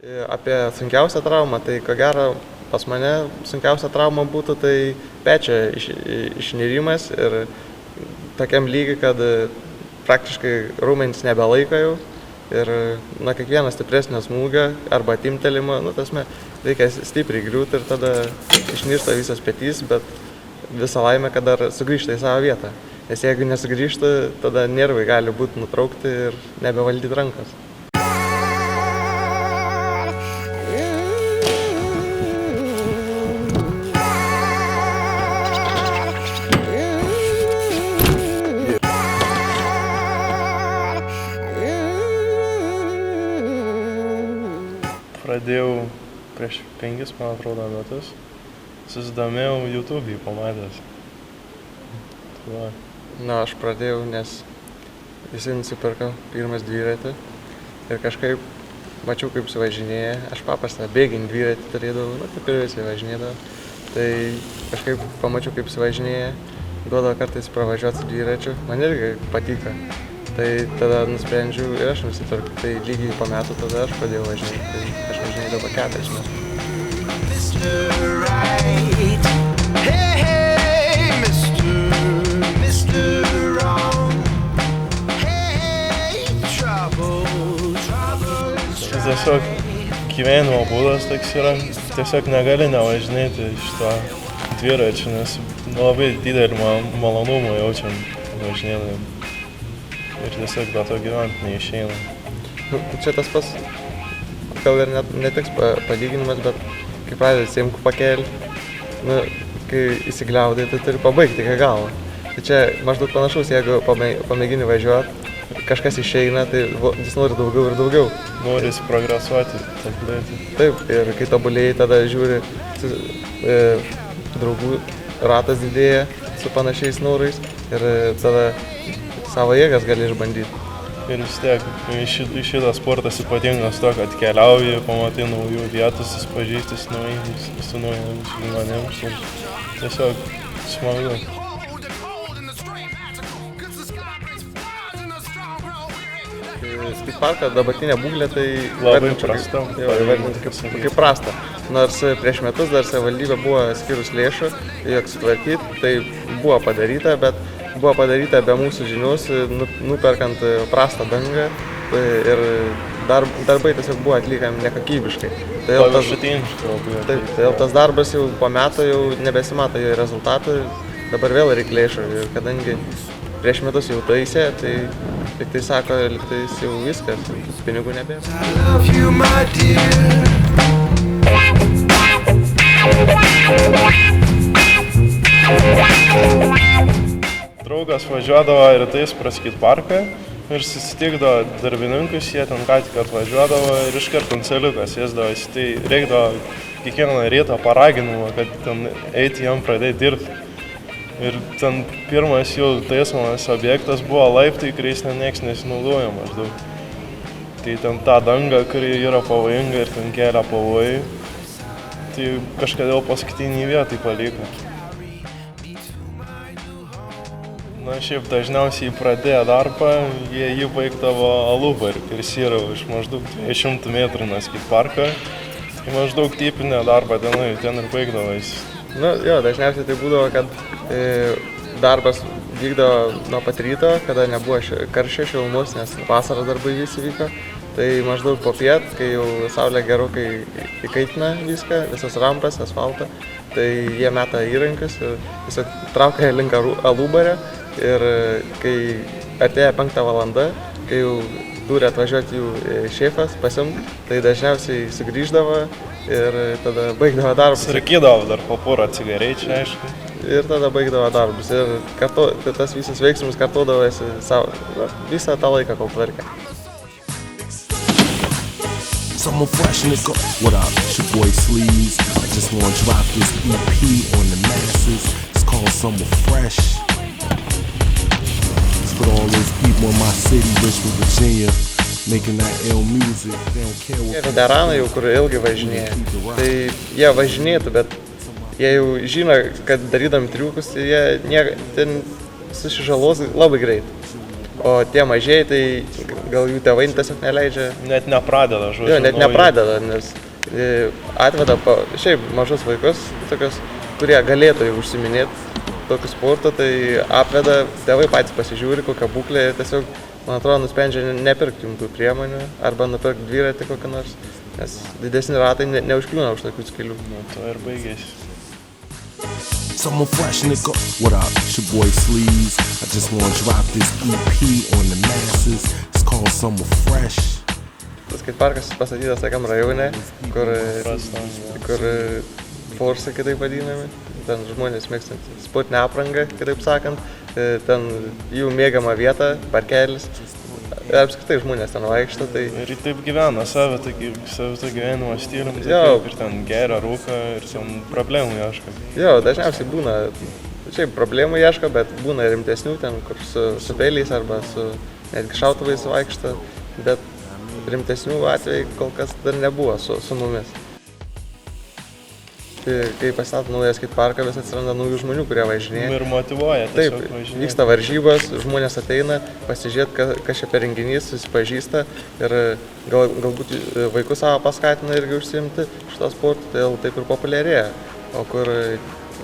Apie sunkiausią traumą, tai ko gero pas mane sunkiausia trauma būtų tai pečio išnirimas ir tokiam lygiai, kad praktiškai raumenys nebelaiko jau ir nuo kiekvieno stipresnio smūgio arba timtelimo, reikia stipriai griūti ir tada išnirsta visas petys, bet visą laimę, kad dar sugrįžta į savo vietą. Nes jeigu nesugrįžta, tada nervai gali būti nutraukti ir nebevaldyti rankos. Pradėjau prieš 5, man atrodo, metus. Susidomėjau YouTube'į pamatęs. Aš pradėjau, nes visi nusipirko pirmas dviratį ir kažkaip mačiau, kaip suvažinėja. Aš paprastą bėginį dviratį turėdavau, kaip ir visi važinėdavo. Tai kažkaip pamačiau, kaip suvažinėja, duodavo kartais pravažiuoti su dviračiu. Man irgi patiko. Tai tada nusprendžiau ir aš nusipirkau. Tai lygiai po metų tada aš pradėjau važinėti. Tai aš važinėjau dabar 4 metus. Tiesiog gyvenimo būdas toks yra. Tiesiog negali nevažinėti šito dviračiu, nes labai didelį malonumą jaučiam važinėdami. Ir tiesiog be to gyventi neišeina. Čia tas pas, gal ir netiks palyginimas, bet kai pradedi simkų pakelį, kai įsigliaudai, tai turi pabaigti iki galo. Tai čia maždaug panašus, jeigu pamėgini važiuoti, kažkas išeina, tai jis nori daugiau ir daugiau. Nori progresuoti, tobulėti. Taip, ir kai tobulėjai, tada žiūri, draugų ratas didėja su panašiais norais ir tada savo jėgas gali išbandyti. Ir vis tiek, šitas sportas ypatingas to, kad keliauji, pamatai naujų vietų, susipažįsti su naujomis žmonėmis ir tiesiog smagu. Skateparko dabartinė būklė tai labai prasta. Kaip prasta. Nors prieš metus dar savivaldybė buvo skirus lėšų, jog sutvarkyti, tai buvo padaryta, bet buvo padaryta be mūsų žinios, nuperkant prastą dangą ir darbai tiesiog buvo atliekami nekokybiškai. Todėl tas darbas jau po metų jau nebesimato jo rezultatų, dabar vėl reikia lėšų ir kadangi prieš metus jau taisė, tai liktai sako, liktais jau viskas, pinigų nebėra. Draugas važiuodavo rytais pro skateparką ir susitikdavo darbininkus, jie ten ką tik atvažiuodavo ir iškart ant celiukas sėsdavosi. Tai reikdavo kiekvieną rytą paraginimą, kad ten eiti jam pradėti dirbti. Ir ten pirmas jau taisomas objektas buvo laiptai, kuriais ten nieks nesinaudoja maždaug. Tai ten ta danga, kuri yra pavojinga ir ten kelia pavojai, tai kažkodėl paskutinį vietą paliko. Šiaip dažniausiai pradėję darbą, jie jį baigdavo Alubarį, kuris yra iš maždaug 200 metrų nuo skateparko. Tai maždaug tipinę darbą ten ir baigdavosi. Dažniausiai tai būdavo, kad darbas vykdavo nuo pat ryto, kada nebuvo karščio šilumos, nes vasaros darbai visi vyko. Tai maždaug po piet, kai jau saulė gerokai įkaitina viską, visas rampas, asfaltą, tai jie meta įrankius ir tiesiog traukia link Alubario. Ir kai atėjo 5 valanda, kai jau turi atvažiuoti jų šefas pasimt, tai dažniausiai sugrįždavo ir tada baigdavo darbus. Surikydavo dar po porą cigarečių, aišku. Ir tada baigdavo darbus. Ir tas visas veiksmus kartodavosi visą tą laiką, kol tvarkė. Someone fresh, nigga. What up? It's your boy Sleaze. I just wanna drop this EP on the masses. It's called Someone Fresh. With all those people in my city, Richmond, Virginia, making that ill music. They don't care what. Veteranai jau, kur ilgai važinėja, tai jie važinėtų, bet jie jau žino, kad darydami triukus, jie ten susižalos labai greit. o tie mažieji, tai gal jų tėvai tiesiog neleidžia. Net nepradeda žodžiu. Jo, net nepradeda, nes atveda šiaip mažus vaikus, tokius, kurie galėtų jau užsiminėti tokiu sportu, tai apveda, tėvai patys pasižiūri, kokią būklę ir tiesiog, man atrodo, nusprendžia nepirkti jums tų priemonių arba nupirkti dviratį kokį nors, nes didesni ratai neužkliūna už tokius kelių. Nu, to ir baigėsi. Someone fresh, nigga. What up? It's your boy Sleeves. I just wanna drop this EP on the masses. It's called Someone Fresh. Tas skateparkas pastatytas tokiam rajone, kur forsai kitaip vadinami, ten žmonės mėgstant sportinę aprangą, kitaip sakant, ten jų mėgiama vieta, parkelis, ir apskritai žmonės ten vaikšto, tai... Ir taip gyvena savitą gyvenimo stilium, ir ten geria, rūka ir ten problemų ieško. Jo, dažniausiai būna, šiaip problemų ieško, bet būna rimtesnių ten, kur su peiliais arba su netgi šautuvais vaikšto, bet rimtesnių atvejų kol kas dar nebuvo su mumis. Kai pasistato naują skateparką, vis atsiranda naujų žmonių, kurie važinėja. Ir motyvuoja tiesiog važinėti. Taip, vyksta varžybos, žmonės ateina pasižiūrėti, kas čia per renginys, susipažįsta ir galbūt vaikus savo paskatina irgi užsiimti šitą sportą, tai taip ir populiarėja. O kur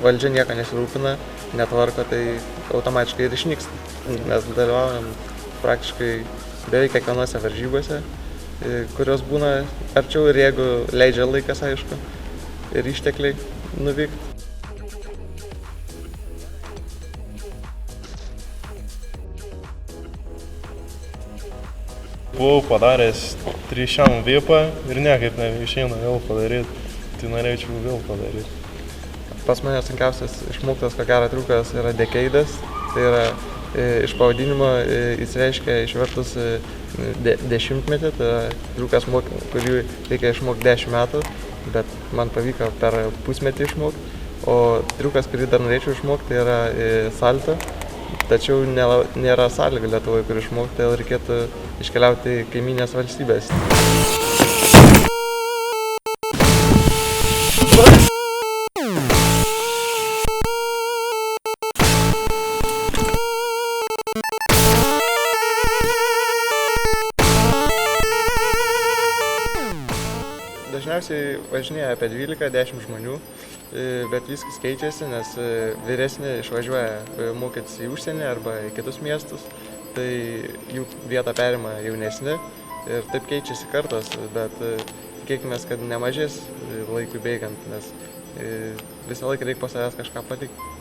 valdžia nieko nesirūpina, netvarko, tai automatiškai ir išnyksta. Mes dalyvaujam praktiškai beveik kiekvienose varžybose, kurios būna arčiau ir jeigu leidžia laikas, aišku, ir ištekliai nuvykti. Buvau padaręs 3 vipą ir niekaip neišeina vėl padaryti, tai norėčiau vėl padaryti. Pas mane sunkiausias išmoktas, ko gero triukas yra dekeidas, tai yra iš pavadinimo jis reiškia išvertus dešimtmetį, tai yra triukas, kurį reikia išmokti 10 metų. Bet man pavyko per pusmetį išmokti, o triukas, kurį dar norėčiau išmokti, tai yra salto, tačiau nėra sąlygų Lietuvoje, kur išmokti, tai reikėtų iškeliauti į kaimynės valstybės. Dažniausiai važinėja apie 12-10 žmonių, bet viskas keičiasi, nes vyresni išvažiuoja mokytis į užsienį arba į kitus miestus, tai jų vietą perima jaunesni ir taip keičiasi kartos, bet tikėkimės, kad nemažės laikui bėgant, nes visą laiką reikia po savęs kažką patikti.